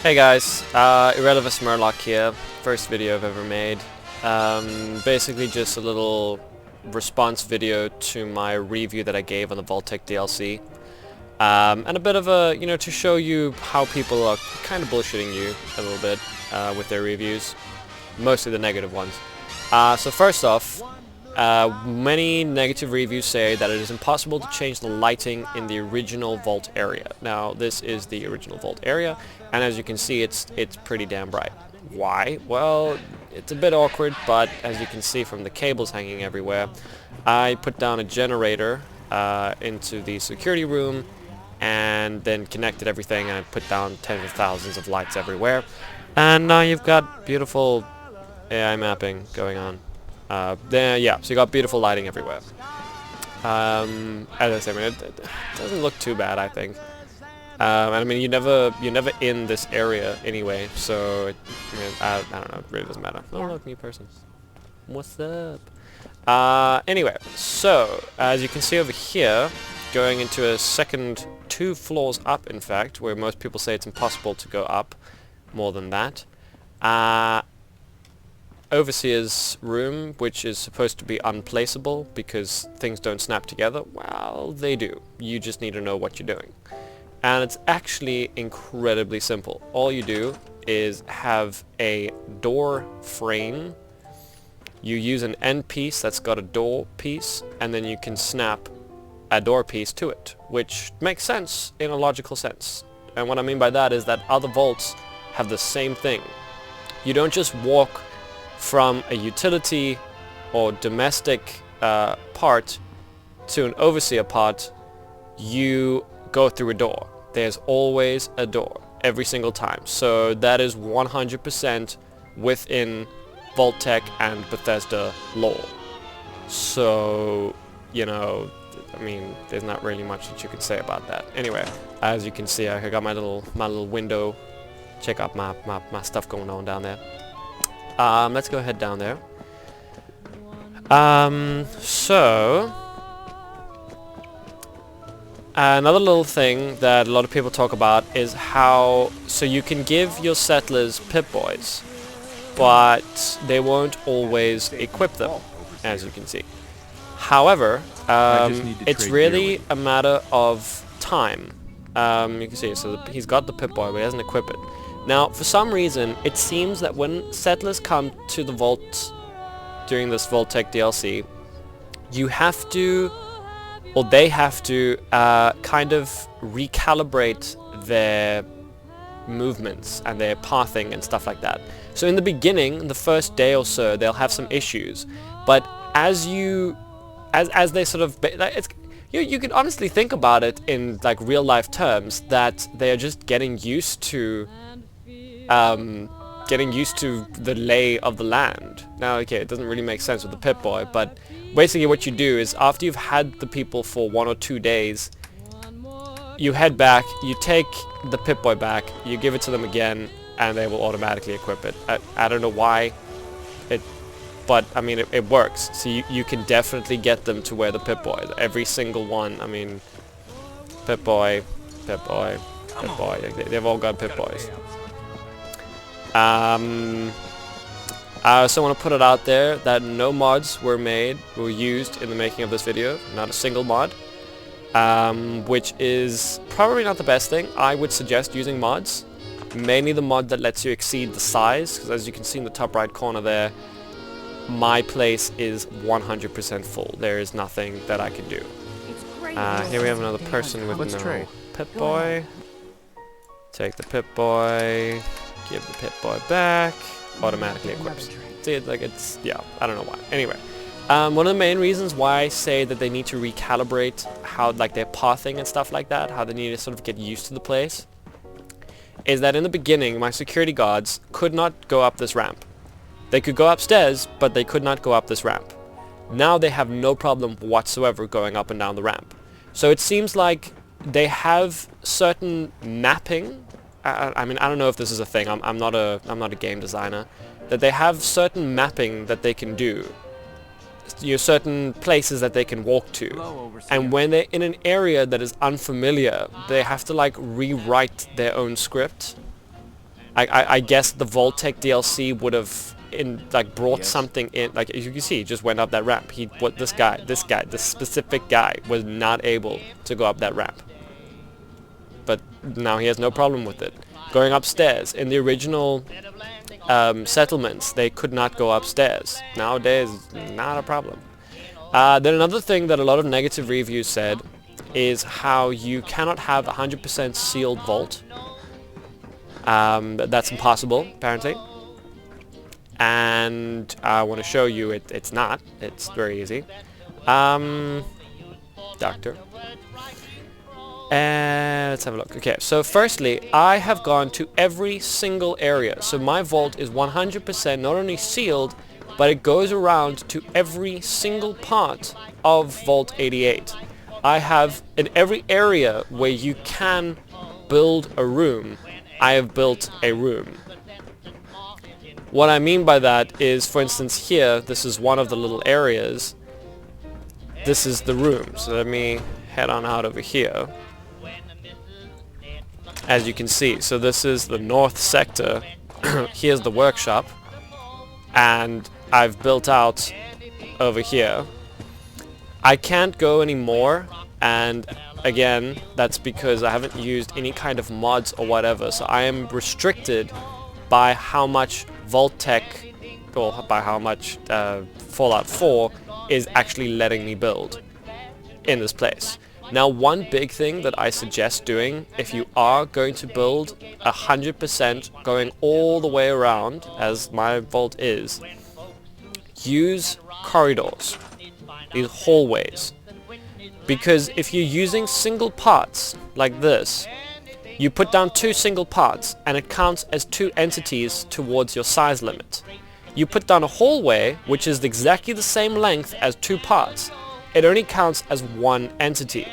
Hey guys, Irrelevant Murloc here, first video I've ever made. Basically just a little response video to my review that I gave on the Vault Tec DLC. And a bit of a, to show you how people are kind of bullshitting you a little bit with their reviews. Mostly the negative ones. So first off, many negative reviews say that it is impossible to change the lighting in the original vault area. Now, this is the original vault area, and as you can see, it's pretty damn bright. Why? Well, it's a bit awkward, but as you can see from the cables hanging everywhere, I put down a generator into the security room, and then connected everything, and I put down tens of thousands of lights everywhere, and now you've got beautiful AI mapping going on. Yeah, so you got beautiful lighting everywhere. As I said, it doesn't look too bad, I think. And I mean, you're never in this area anyway, so I don't know, it really doesn't matter. Oh look, new person. What's up? Anyway, so as you can see over here, going into a second 2 floors up, in fact, where most people say it's impossible to go up more than that. Overseer's room, which is supposed to be unplaceable because things don't snap together. Well, they do. You just need to know what you're doing. And it's actually incredibly simple. All you do is have a door frame. You use an end piece that's got a door piece, and then you can snap a door piece to it, which makes sense in a logical sense. And what I mean by that is that other vaults have the same thing. You don't just walk from a utility or domestic part to an overseer part. You go through a door. There's always a door every single time. So that is 100% within Vault Tec and Bethesda lore. So, I mean, there's not really much that you can say about that. Anyway, as you can see, I got my little window. Check out my stuff going on down there. Let's go ahead down there. So another little thing that a lot of people talk about is how, so you can give your settlers Pip-Boys, but they won't always equip them, as you can see. However, it's really a matter of time. You can see, so he's got the Pip-Boy, but he hasn't equipped it. Now, for some reason, it seems that when settlers come to the vault during this Vault Tec DLC, you have to, or they have to, kind of recalibrate their movements and their pathing and stuff like that. So in the beginning, the first day or so, they'll have some issues, but as they sort of, you can honestly think about it in like real life terms, that they are just getting used to the lay of the land. Now, okay, it doesn't really make sense with the Pip-Boy, but basically what you do is after you've had the people for 1 or 2 days, you head back, you take the Pip-Boy back, you give it to them again, and they will automatically equip it. I don't know why, but I mean, it works. So you can definitely get them to wear the Pip-Boy. Every single one, I mean, Pip-Boy, Pip-Boy, Pip-Boy, they've all got Pip-Boys. I also want to put it out there that no mods were used in the making of this video. Not a single mod. Which is probably not the best thing. I would suggest using mods. Mainly the mod that lets you exceed the size, because as you can see in the top right corner there, my place is 100% full. There is nothing that I can do. Here we have another person with no Pip-Boy. Take the Pip-Boy. Give the Pip-Boy back. Automatically equips. See, yeah, I don't know why. Anyway, one of the main reasons why I say that they need to recalibrate how, their pathing and stuff like that, how they need to sort of get used to the place, is that in the beginning, my security guards could not go up this ramp. They could go upstairs, but they could not go up this ramp. Now they have no problem whatsoever going up and down the ramp. So it seems like they have certain mapping. I mean, I don't know if this is a thing. I'm not a game designer. That they have certain mapping that they can do. Certain places that they can walk to. And when they're in an area that is unfamiliar, they have to rewrite their own script I guess the Vault Tec DLC would have brought something in. Like, as you can see, he just went up that ramp. This specific guy was not able to go up that ramp. But now he has no problem with it. Going upstairs. In the original settlements, they could not go upstairs. Nowadays, not a problem. Then another thing that a lot of negative reviews said is how you cannot have 100% sealed vault. That's impossible, apparently. And I want to show you it's not. It's very easy. Doctor. And let's have a look. Okay, so firstly, I have gone to every single area. So my vault is 100% not only sealed, but it goes around to every single part of Vault 88. I have, in every area where you can build a room, I have built a room. What I mean by that is, for instance, here, this is one of the little areas. This is the room. So let me head on out over here. As you can see, so this is the north sector. Here's the workshop. And I've built out over here. I can't go anymore, and again, that's because I haven't used any kind of mods or whatever, so I am restricted by how much Vault Tec, or by how much Fallout 4 is actually letting me build in this place. Now, one big thing that I suggest doing if you are going to build 100% going all the way around, as my vault is, use corridors, these hallways. Because if you're using single parts like this, you put down 2 single parts and it counts as 2 entities towards your size limit. You put down a hallway, which is exactly the same length as 2 parts, it only counts as 1 entity.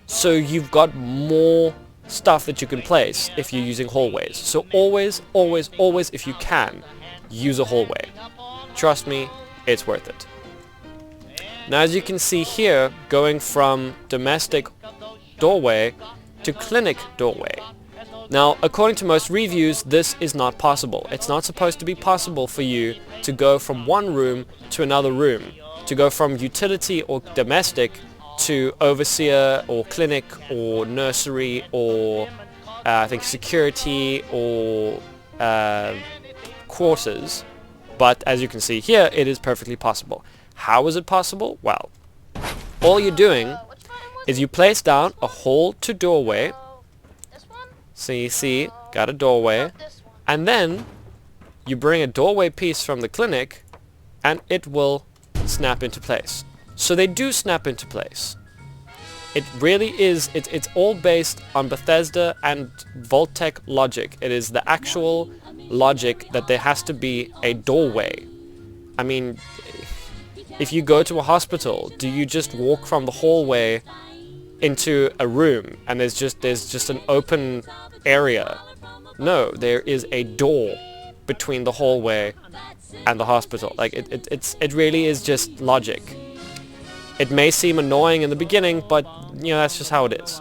So you've got more stuff that you can place if you're using hallways. So always, always, always, if you can, use a hallway. Trust me, it's worth it. Now, as you can see here, going from domestic doorway to clinic doorway. Now, according to most reviews, this is not possible. It's not supposed to be possible for you to go from one room to another room, to go from utility or domestic to overseer or clinic or nursery or I think security or quarters. But as you can see here, it is perfectly possible. How is it possible? Well, all you're doing is you place down a hall to doorway. So you see, got a doorway. And then you bring a doorway piece from the clinic and it will snap into place. So they do snap into place. It really is, it's all based on Bethesda and Vault Tec logic. It is the actual logic that there has to be a doorway. I mean, if you go to a hospital, do you just walk from the hallway into a room and there's just an open area? No, there is a door between the hallway and the hospital. Like it really is just logic. It may seem annoying in the beginning, but you know, that's just how it is.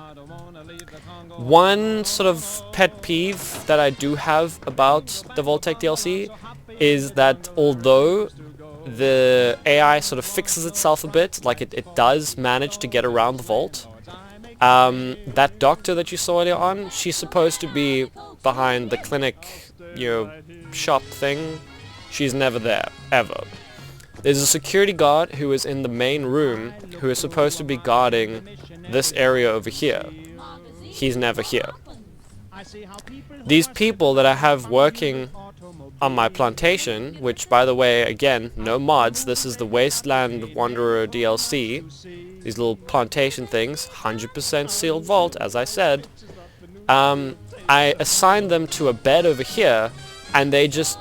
One sort of pet peeve that I do have about the Vault Tec DLC is that although the AI sort of fixes itself a bit, like it does manage to get around the vault, that doctor that you saw earlier on, she's supposed to be behind the clinic, you know, shop thing. She's never there, ever. There's a security guard who is in the main room who is supposed to be guarding this area over here. He's never here. These people that I have working on my plantation, which by the way, again, no mods, this is the Wasteland Wanderer DLC. These little plantation things, 100% sealed vault, as I said. I assigned them to a bed over here, and they just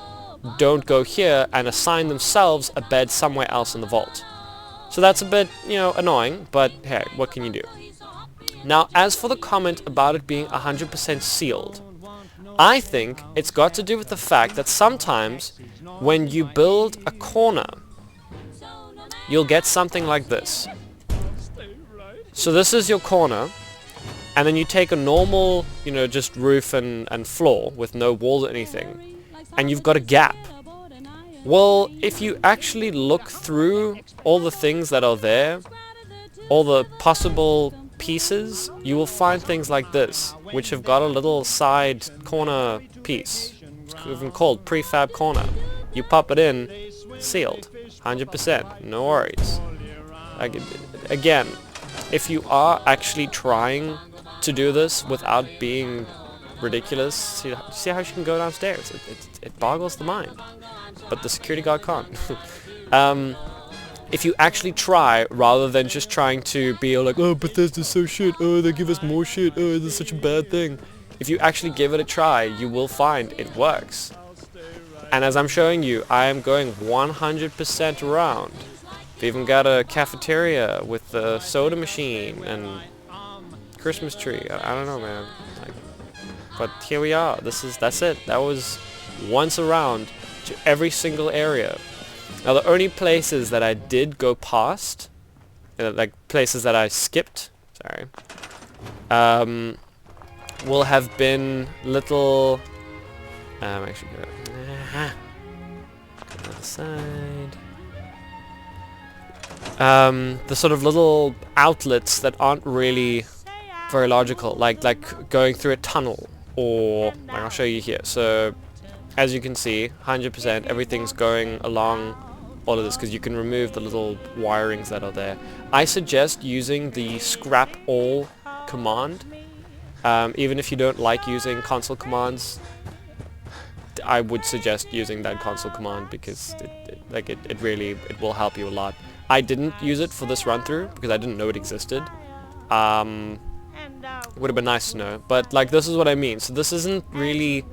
don't go here and assign themselves a bed somewhere else in the vault. So that's a bit, you know, annoying, but hey, what can you do? Now, as for the comment about it being 100% sealed, I think it's got to do with the fact that sometimes when you build a corner, you'll get something like this. So this is your corner, and then you take a normal, you know, just roof and floor with no walls or anything, and you've got a gap. Well, if you actually look through all the things that are there, all the possible pieces, you will find things like this, which have got a little side corner piece. It's even called prefab corner. You pop it in, sealed, 100%, no worries. Again, if you are actually trying to do this without being ridiculous, see how she can go downstairs? It boggles the mind. But the security guard can't. If you actually try, rather than just trying to be like, oh, Bethesda's so shit, oh, they give us more shit, oh, this is such a bad thing. If you actually give it a try, you will find it works. And as I'm showing you, I am going 100% around. We've even got a cafeteria with a soda machine and Christmas tree. I don't know, man. But here we are. That's it. That was once around to every single area. Now the only places that I did go past, like places that I skipped, sorry, will have been little, actually go to the side, the sort of little outlets that aren't really very logical, like going through a tunnel, or like I'll show you here. So as you can see, 100% everything's going along all of this, because you can remove the little wirings that are there. I suggest using the scrap all command, even if you don't like using console commands. I would suggest using that console command, because it really will help you a lot. I didn't use it for this run through because I didn't know it existed. It would have been nice to know, but like, this is what I mean. So this isn't really,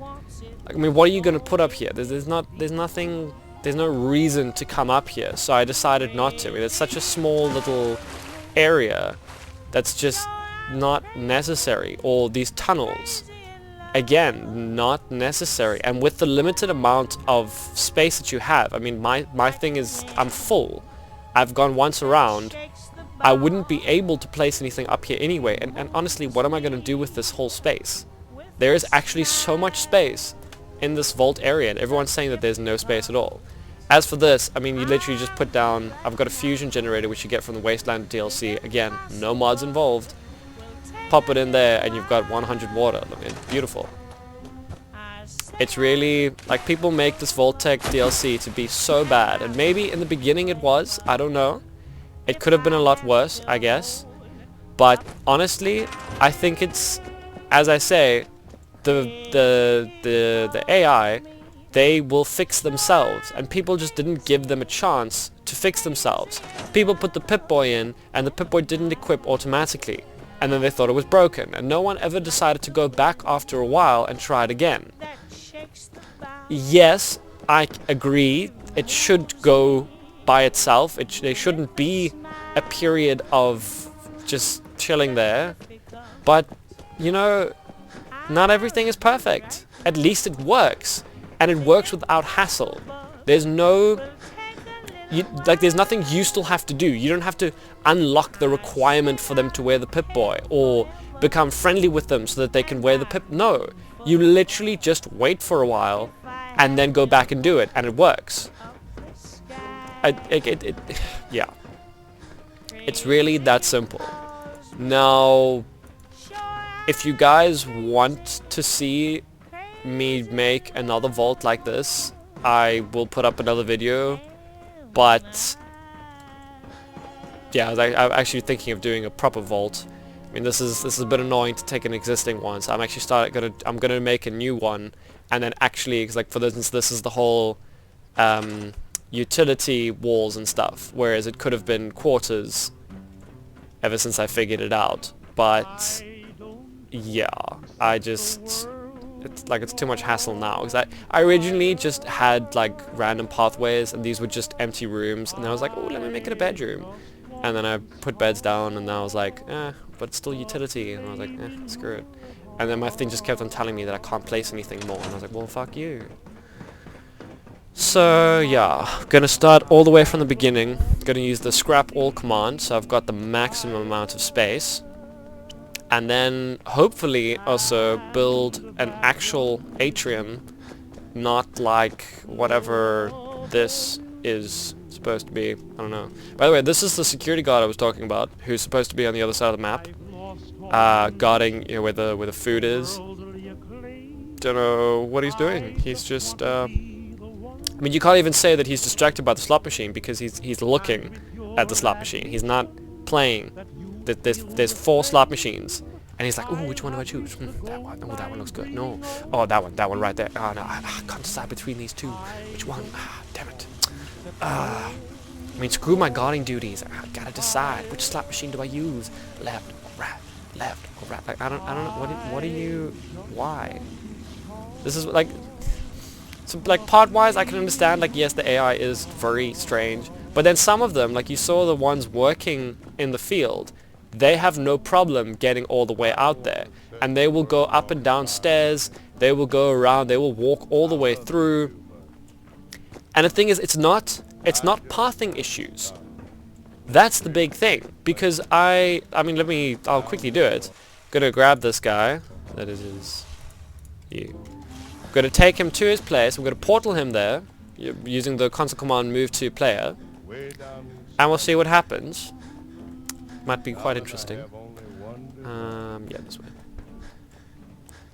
I mean, what are you gonna put up here? There's nothing, there's no reason to come up here, so I decided not to. I mean, it's such a small little area that's just not necessary. Or these tunnels, again, not necessary. And with the limited amount of space that you have, I mean, my thing is, I'm full. I've gone once around. I wouldn't be able to place anything up here anyway, and honestly, what am I going to do with this whole space? There is actually so much space in this vault area, and everyone's saying that there's no space at all. As for this, I mean, you literally just put down, I've got a fusion generator which you get from the Wasteland DLC, again, no mods involved. Pop it in there and you've got 100 water. I mean, beautiful. It's really, like, people make this Vault Tec DLC to be so bad, and maybe in the beginning it was, I don't know. It could have been a lot worse, I guess. But honestly, I think it's, as I say, the AI, they will fix themselves, and people just didn't give them a chance to fix themselves. People put the Pip-Boy in, and the Pip-Boy didn't equip automatically, and then they thought it was broken, and no one ever decided to go back after a while and try it again. Yes, I agree, it should go by itself. There shouldn't be a period of just chilling there, but you know, not everything is perfect. At least it works, and it works without hassle. There's no, there's nothing you still have to do. You don't have to unlock the requirement for them to wear the Pip-Boy, or become friendly with them so that they can wear the Pip. No, you literally just wait for a while and then go back and do it, and it works. Yeah, it's really that simple. Now, if you guys want to see me make another vault like this, I will put up another video. But yeah, I'm actually thinking of doing a proper vault. I mean, this is a bit annoying to take an existing one, so I'm actually I'm gonna make a new one, and then actually, 'cause like, for instance, this is the whole utility walls and stuff, whereas it could have been quarters ever since I figured it out. But yeah, it's too much hassle now, because I originally just had like random pathways, and these were just empty rooms, and then I was like, oh, let me make it a bedroom, and then I put beds down, and then I was like, but it's still utility, and I was like, screw it. And then my thing just kept on telling me that I can't place anything more, and I was like, well, fuck you. So yeah, gonna start all the way from the beginning. Gonna use the scrap all command, so I've got the maximum amount of space. and then hopefully also build an actual atrium, not like whatever this is supposed to be. I don't know. By the way, this is the security guard I was talking about, who's supposed to be on the other side of the map, guarding, you know, where the food is. Don't know what he's doing. He's just I mean, you can't even say that he's distracted by the slot machine, because he's looking at the slot machine. He's not playing. There's 4 slot machines, and he's like, ooh, which one do I choose? That one. Oh, that one looks good. No. Oh, that one right there. Oh, no, I can't decide between these two. Which one? Damn it. I mean, screw my guarding duties. I gotta decide. Which slot machine do I use? Left or right? Left or right? Like, I don't know. What do you... Why? This is, like... So, like, part-wise, I can understand, like, yes, the AI is very strange. But then some of them, like, you saw the ones working in the field, they have no problem getting all the way out there. And they will go up and down stairs, they will go around, they will walk all the way through. And the thing is, it's not pathing issues. That's the big thing. Because I mean, I'll quickly do it. Gonna grab this guy. That is you. I'm going to take him to his place. I'm going to portal him there using the console command move to player, and we'll see what happens. Might be quite interesting. Yeah, this way.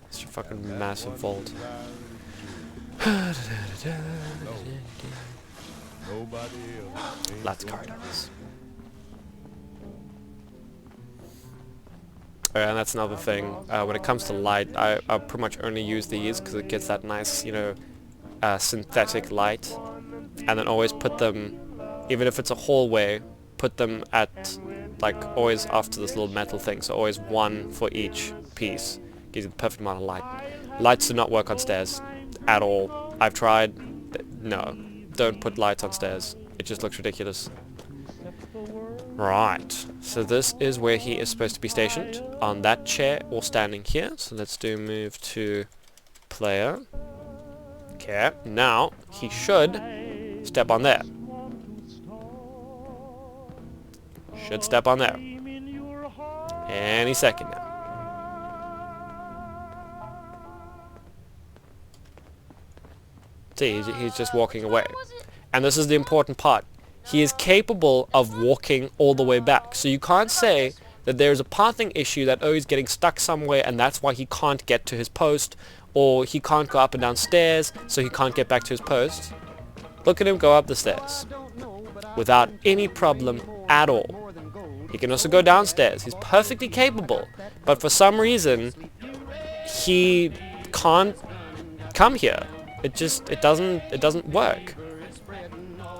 It's a fucking massive vault. Lots of corridors. And that's another thing. When it comes to light, I pretty much only use these because it gets that nice, you know, synthetic light. And then always put them, even if it's a hallway, put them at, like, always after this little metal thing. So always one for each piece. Gives you the perfect amount of light. Lights do not work on stairs at all. I've tried. No, don't put lights on stairs. It just looks ridiculous. Right, so this is where he is supposed to be stationed, on that chair or standing here. So let's do move to player. Okay, now he should step on there. Should step on there. Any second now. See, he's just walking away. And this is the important part. He is capable of walking all the way back. So you can't say that there's a pathing issue, that, oh, he's getting stuck somewhere and that's why he can't get to his post, or he can't go up and down stairs so he can't get back to his post. Look at him go up the stairs without any problem at all. He can also go downstairs. He's perfectly capable, but for some reason he can't come here. It doesn't work.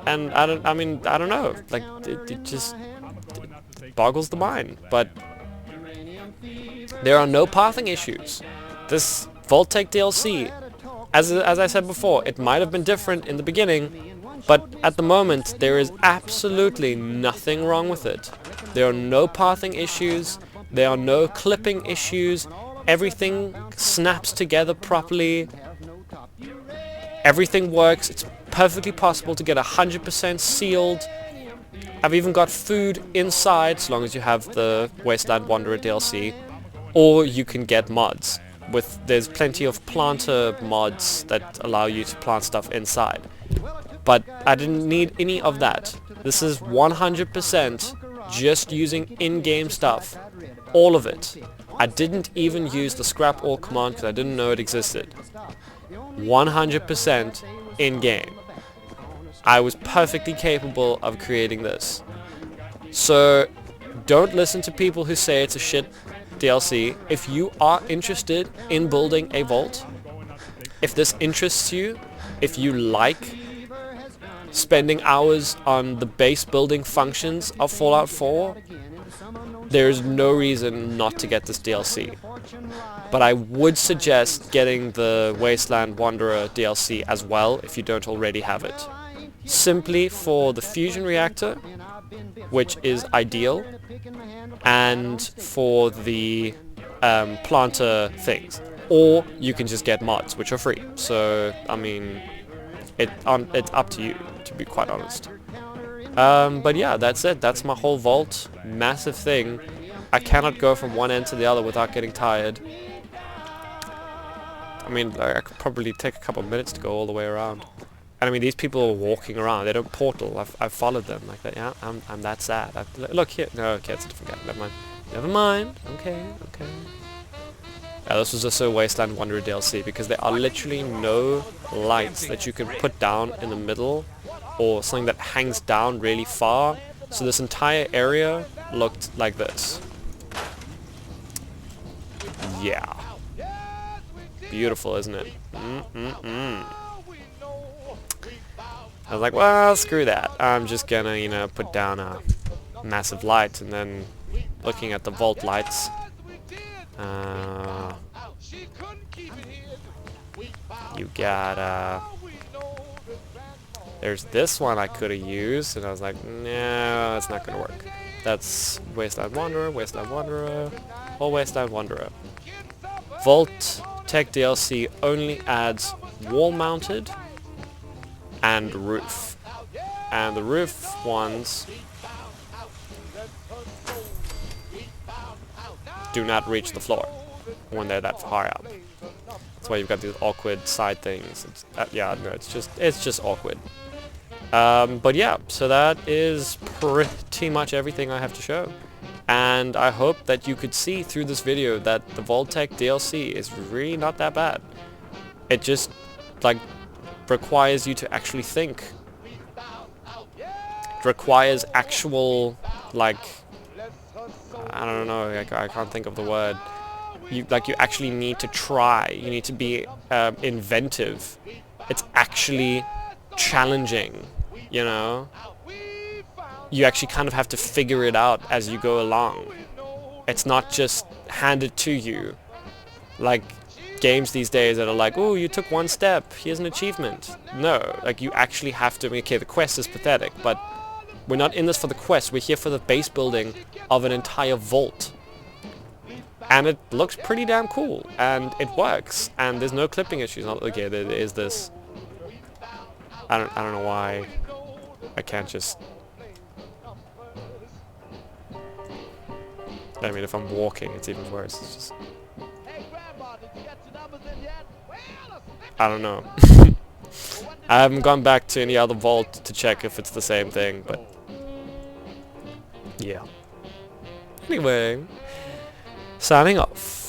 And I don't know, like, it just boggles the mind. But there are no pathing issues. This Vault Tec DLC, as I said before, it might have been different in the beginning, but at the moment there is absolutely nothing wrong with it. There are no pathing issues, there are no clipping issues, everything snaps together properly, everything works. It's perfectly possible to get 100% sealed. I've even got food inside, as long as you have the Wasteland Wanderer DLC, or you can get mods. There's plenty of planter mods that allow you to plant stuff inside. But I didn't need any of that. This is 100% just using in-game stuff. All of it. I didn't even use the scrap all command because I didn't know it existed. 100% in-game. I was perfectly capable of creating this. So don't listen to people who say it's a shit DLC. If you are interested in building a vault, if this interests you, if you like spending hours on the base building functions of Fallout 4, there is no reason not to get this DLC. But I would suggest getting the Wasteland Wanderer DLC as well if you don't already have it. Simply for the fusion reactor, which is ideal, and for the planter things. Or you can just get mods, which are free. So, I mean, it's up to you, to be quite honest. But yeah, that's it. That's my whole vault. Massive thing. I cannot go from one end to the other without getting tired. I mean, I could probably take a couple of minutes to go all the way around. And I mean, these people are walking around. They don't portal. I've followed them like that. Yeah, I'm that sad. Look here. No, okay, it's a different guy. Never mind. Never mind. Okay, okay. Yeah, this was just a Wasteland Wanderer DLC because there are literally no lights that you can put down in the middle or something that hangs down really far. So this entire area looked like this. Yeah. Beautiful, isn't it? I was like, well, screw that. I'm just gonna, you know, put down a massive light, and then looking at the vault lights. You got, there's this one I could have used, and I was like, no, it's not gonna work. That's Wasteland Wanderer, or Wasteland Wanderer. Vault Tec DLC only adds wall-mounted and roof. And the roof ones do not reach the floor when they're that high up. That's why you've got these awkward side things. Yeah, no, it's just awkward. But yeah, so that is pretty much everything I have to show. And I hope that you could see through this video that the Vault Tec DLC is really not that bad. It just, like, requires you to actually think. It requires actual, like, I don't know, I can't think of the word. You actually need to try. You need to be inventive. It's actually challenging, you know? You actually kind of have to figure it out as you go along. It's not just handed to you. Like games these days that are like, oh, you took one step, here's an achievement. No, like you actually have to, okay, the quest is pathetic, but we're not in this for the quest, we're here for the base building of an entire vault. And it looks pretty damn cool, and it works, and there's no clipping issues. Okay, there is this. I don't know why I can't just. I mean, if I'm walking, it's even worse. It's just. I don't know. I haven't gone back to any other vault to check if it's the same thing, but yeah. Anyway, signing off.